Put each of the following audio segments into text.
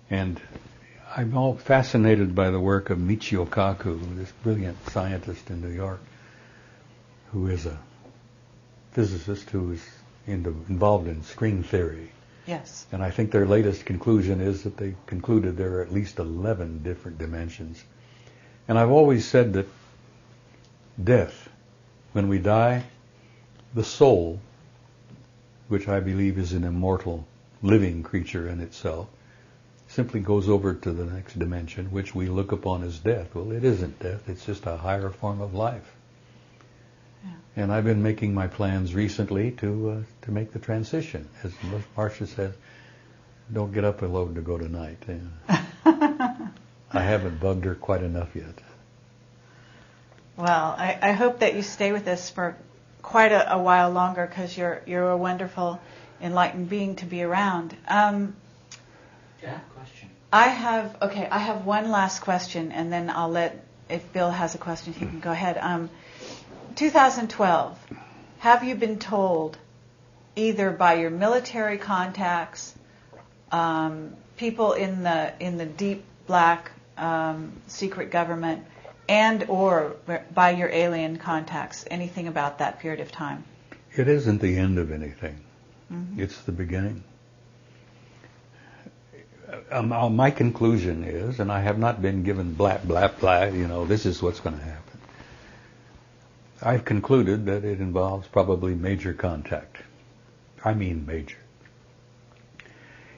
And I'm all fascinated by the work of Michio Kaku, this brilliant scientist in New York, who is a physicist who is involved in string theory. Yes. And I think their latest conclusion is that they concluded there are at least 11 different dimensions. And I've always said that death, when we die, the soul, which I believe is an immortal living creature in itself, simply goes over to the next dimension, which we look upon as death. Well, it isn't death, it's just a higher form of life. Yeah. And I've been making my plans recently to make the transition. As Marcia says, don't get up alone to go tonight. I haven't bugged her quite enough yet. Well, I hope that you stay with us for quite a while longer, because you're a wonderful, enlightened being to be around. Question. I have one last question, and then I'll let, if Bill has a question, he can go ahead. 2012, have you been told, either by your military contacts, people in the deep black secret government, and or by your alien contacts, anything about that period of time? It isn't the end of anything. Mm-hmm. It's the beginning. My conclusion is, and I have not been given blah, blah, blah, this is what's going to happen. I've concluded that it involves probably major contact. I mean major.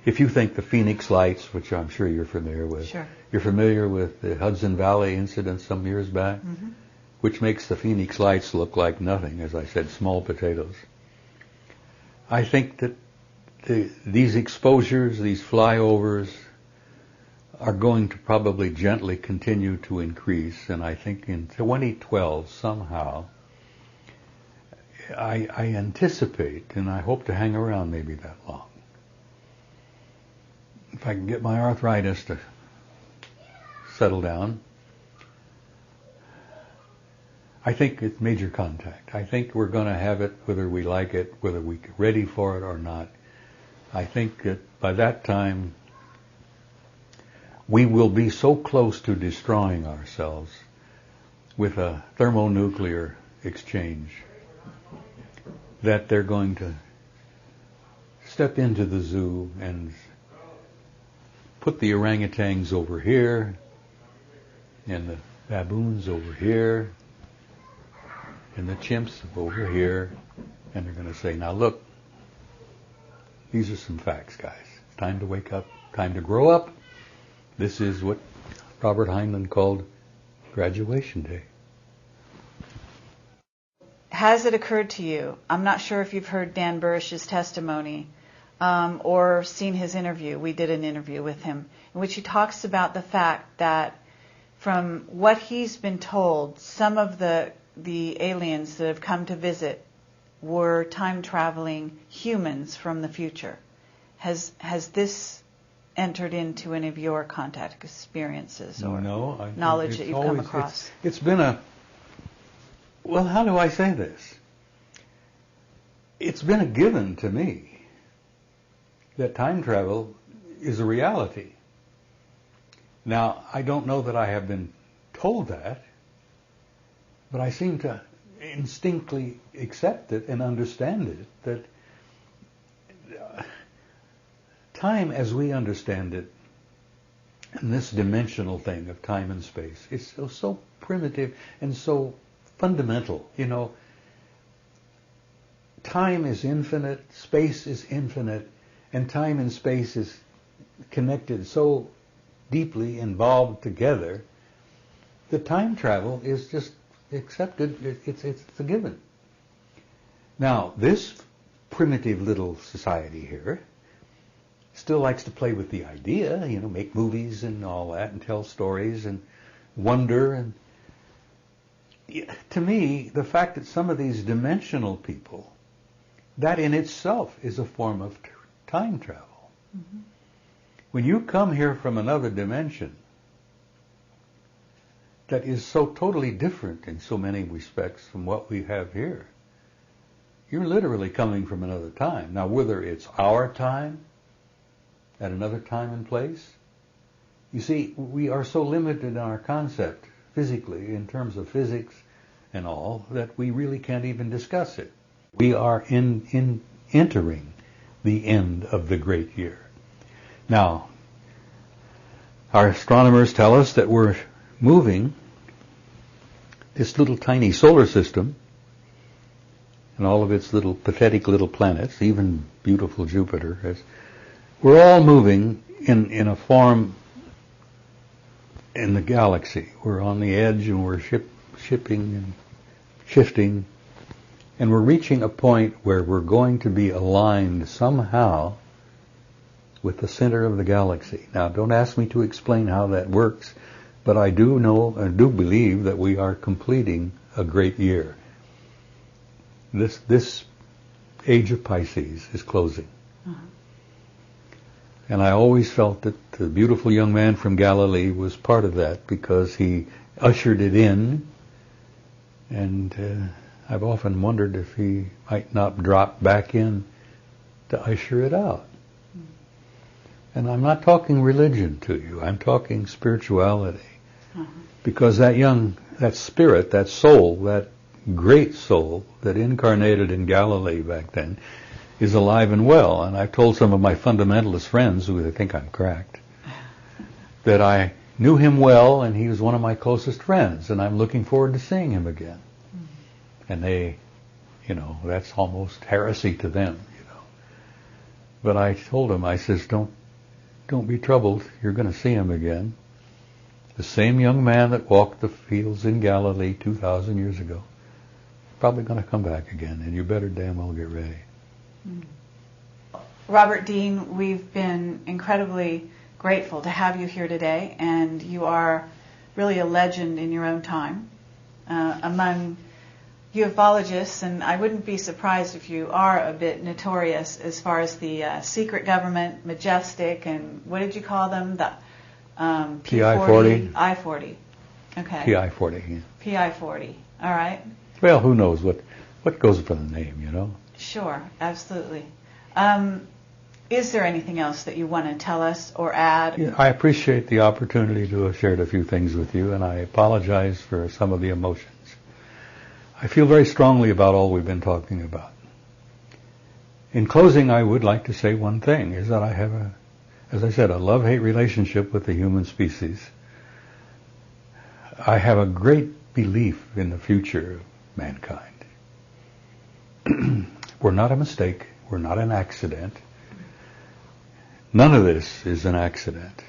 If you think the Phoenix Lights, which I'm sure you're familiar with, sure. You're familiar with the Hudson Valley incident some years back, mm-hmm. which makes the Phoenix Lights look like nothing, as I said, small potatoes. I think that these exposures, these flyovers, are going to probably gently continue to increase, and I think in 2012 somehow, I anticipate, and I hope to hang around maybe that long, if I can get my arthritis to settle down, I think it's major contact. I think we're going to have it whether we like it, whether we're ready for it or not. I think that by that time, we will be so close to destroying ourselves with a thermonuclear exchange that they're going to step into the zoo and put the orangutans over here and the baboons over here and the chimps over here, and they're going to say, now look, these are some facts, guys. It's time to wake up, time to grow up. This is what Robert Heinlein called graduation day. Has it occurred to you, I'm not sure if you've heard Dan Burrish's testimony or seen his interview. We did an interview with him in which he talks about the fact that from what he's been told, some of the aliens that have come to visit were time-traveling humans from the future. Has this entered into any of your contact experiences or knowledge that you've come across? It's been well, how do I say this? It's been a given to me that time travel is a reality. Now, I don't know that I have been told that, but I seem to instinctively accept it and understand it, that time as we understand it, and this dimensional thing of time and space, is so primitive and so fundamental. Time is infinite, space is infinite, and time and space is connected so deeply involved together that time travel is just accepted. It's a given. Now, this primitive little society here still likes to play with the idea, make movies and all that, and tell stories and wonder. And to me, the fact that some of these dimensional people, that in itself is a form of time travel. Mm-hmm. When you come here from another dimension that is so totally different in so many respects from what we have here, you're literally coming from another time. Now, whether it's our time at another time and place, You see, we are so limited in our concept physically, in terms of physics and all, that we really can't even discuss it. We are entering the end of the great year. Now, our astronomers tell us that we're moving this little tiny solar system and all of its little pathetic little planets, even beautiful Jupiter, we're all moving in a form in the galaxy. We're on the edge and we're shipping and shifting, and we're reaching a point where we're going to be aligned somehow with the center of the galaxy. Now, don't ask me to explain how that works, but I do know and do believe that we are completing a great year. This age of Pisces is closing. Uh-huh. And I always felt that the beautiful young man from Galilee was part of that because he ushered it in, and I've often wondered if he might not drop back in to usher it out. And I'm not talking religion to you, I'm talking spirituality. Uh-huh. Because that spirit, that soul, that great soul that incarnated in Galilee back then is alive and well. And I've told some of my fundamentalist friends, who think I'm cracked, that I knew him well and he was one of my closest friends, and I'm looking forward to seeing him again. Mm-hmm. And they, that's almost heresy to them, But I told him, I says, don't be troubled, you're going to see him again. The same young man that walked the fields in Galilee 2,000 years ago, probably going to come back again, and you better damn well get ready. Robert Dean, we've been incredibly grateful to have you here today, and you are really a legend in your own time among ufologists, and I wouldn't be surprised if you are a bit notorious as far as the secret government, majestic, and what did you call them? The PI-40? I-40. Okay. PI-40, yeah. PI-40. All right. Well, who knows what goes for the name, Sure, absolutely. Is there anything else that you want to tell us or add? Yeah, I appreciate the opportunity to have shared a few things with you, and I apologize for some of the emotions. I feel very strongly about all we've been talking about. In closing, I would like to say one thing, is that I have as I said, a love-hate relationship with the human species. I have a great belief in the future of mankind. We're not a mistake. We're not an accident. None of this is an accident.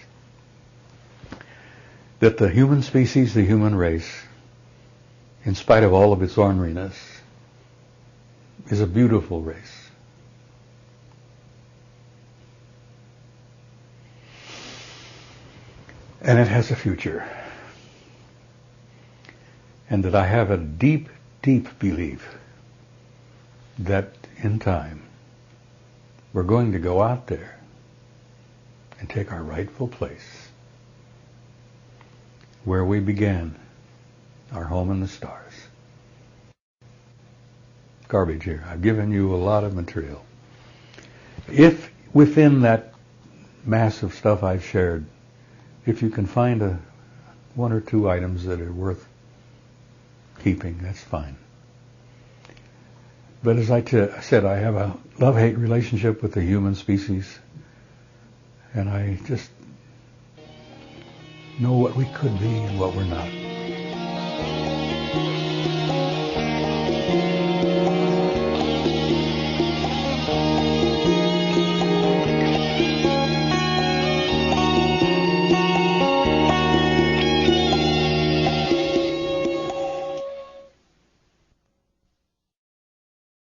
That the human species, the human race, in spite of all of its orneriness, is a beautiful race. And it has a future. And that I have a deep, deep belief that in time we're going to go out there and take our rightful place where we began, our home in the stars. Garbage here. I've given you a lot of material. If within that mass of stuff I've shared, if you can find one or two items that are worth keeping, that's fine. But as I said, I have a love-hate relationship with the human species, and I just know what we could be and what we're not.